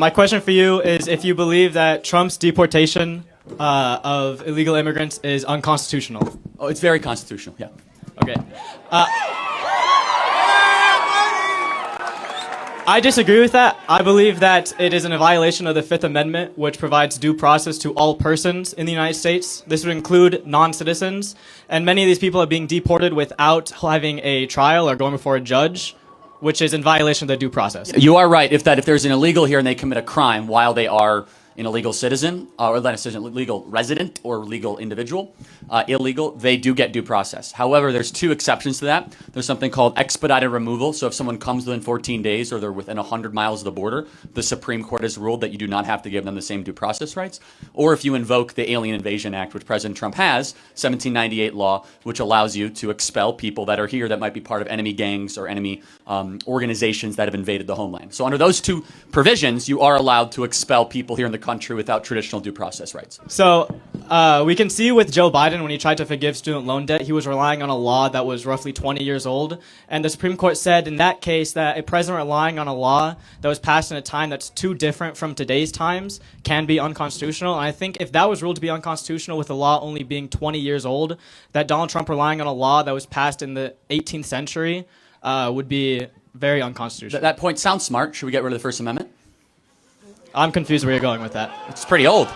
My question for you is if you believe that Trump's deportation of illegal immigrants is unconstitutional. Oh, it's very constitutional, yeah. Okay. I disagree with that. I believe that it is in a violation of the Fifth Amendment, which provides due process to all persons in the United States. This would include non-citizens, and many of these people are being deported without having a trial or going before a judge, which is in violation of the due process. You are right. If there's an illegal here and they commit a crime while they are an illegal citizen, or not a citizen, legal resident or legal individual, illegal, they do get due process. However, there's two exceptions to that. There's something called expedited removal. So if someone comes within 14 days or they're within 100 miles of the border, the Supreme Court has ruled that you do not have to give them the same due process rights. Or if you invoke the Alien Invasion Act, which President Trump has, 1798 law, which allows you to expel people that are here that might be part of enemy gangs or enemy organizations that have invaded the homeland. So under those two provisions, you are allowed to expel people here in the country without traditional due process rights. So we can see with Joe Biden, when he tried to forgive student loan debt, he was relying on a law that was roughly 20 years old. And the Supreme Court said in that case that a president relying on a law that was passed in a time that's too different from today's times can be unconstitutional. And I think if that was ruled to be unconstitutional with the law only being 20 years old, that Donald Trump relying on a law that was passed in the 18th century would be very unconstitutional. That point sounds smart. Should we get rid of the First Amendment? I'm confused where you're going with that. It's pretty old.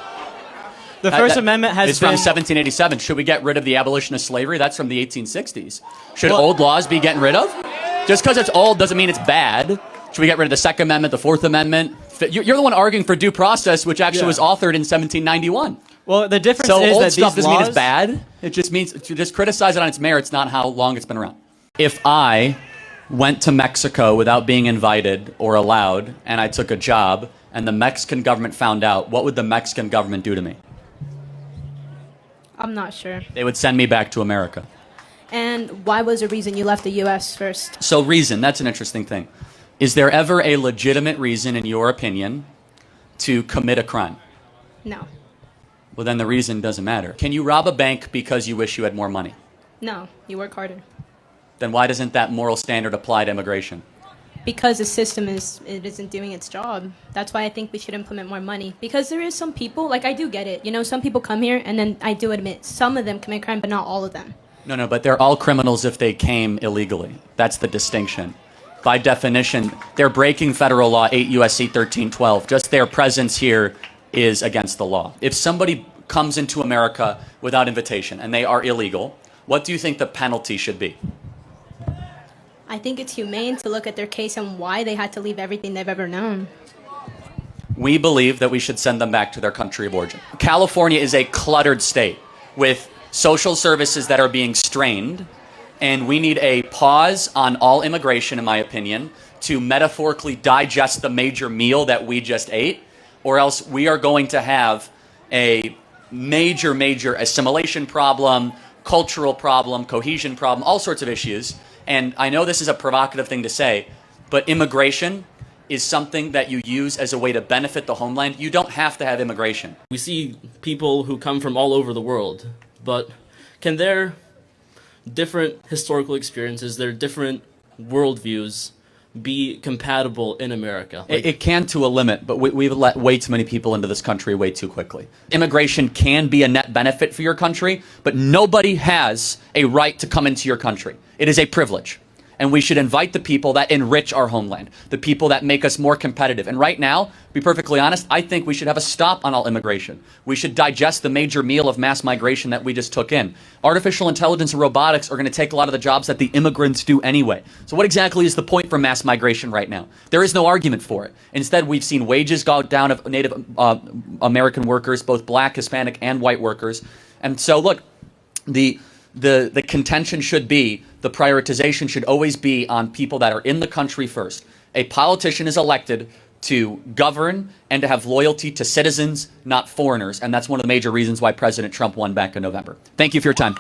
The First Amendment has It's from 1787. Should we get rid of the abolition of slavery? That's from the 1860s. Should Well- old laws be getting rid of? Just because it's old doesn't mean it's bad. Should we get rid of the Second Amendment, the Fourth Amendment? You're the one arguing for due process, which actually was authored in 1791. Well, the difference So is old that stuff these doesn't mean laws... it's bad. It just means to just criticize it on its merits, not how long it's been around. If I went to Mexico without being invited or allowed, and I took a job, and the Mexican government found out, what would the Mexican government do to me? I'm not sure. They would send me back to America. And why was the reason you left the U.S. first? So reason, that's an interesting thing. Is there ever a legitimate reason, in your opinion, to commit a crime? No. Well, then the reason doesn't matter. Can you rob a bank because you wish you had more money? No. You work harder. Then why doesn't that moral standard apply to immigration? Because the system isn't doing its job. That's why I think we should implement more money. Because there is some people, like I do get it. You know, some people come here and then I do admit some of them commit crime, but not all of them. No, but they're all criminals if they came illegally. That's the distinction. By definition, they're breaking federal law 8 U.S.C. 1312. Just their presence here is against the law. If somebody comes into America without invitation and they are illegal, what do you think the penalty should be? I think it's humane to look at their case and why they had to leave everything they've ever known. We believe that we should send them back to their country of origin. California is a cluttered state with social services that are being strained, and we need a pause on all immigration, in my opinion, to metaphorically digest the major meal that we just ate, or else we are going to have a major assimilation problem, cultural problem, cohesion problem, all sorts of issues. And I know this is a provocative thing to say, but immigration is something that you use as a way to benefit the homeland. You don't have to have immigration. We see people who come from all over the world, but can their different historical experiences, their different worldviews be compatible in America? It can to a limit, but we've let way too many people into this country way too quickly. Immigration can be a net benefit for your country, but nobody has a right to come into your country. It is a privilege. And we should invite the people that enrich our homeland, the people that make us more competitive. And right now, to be perfectly honest, I think we should have a stop on all immigration. We should digest the major meal of mass migration that we just took in. Artificial intelligence and robotics are going to take a lot of the jobs that the immigrants do anyway. So what exactly is the point for mass migration right now? There is no argument for it. Instead, we've seen wages go down of Native American workers, both black, Hispanic, and white workers. And so, look, the contention should be, the prioritization should always be on people that are in the country first. A politician is elected to govern and to have loyalty to citizens, not foreigners. And that's one of the major reasons why President Trump won back in November. Thank you for your time.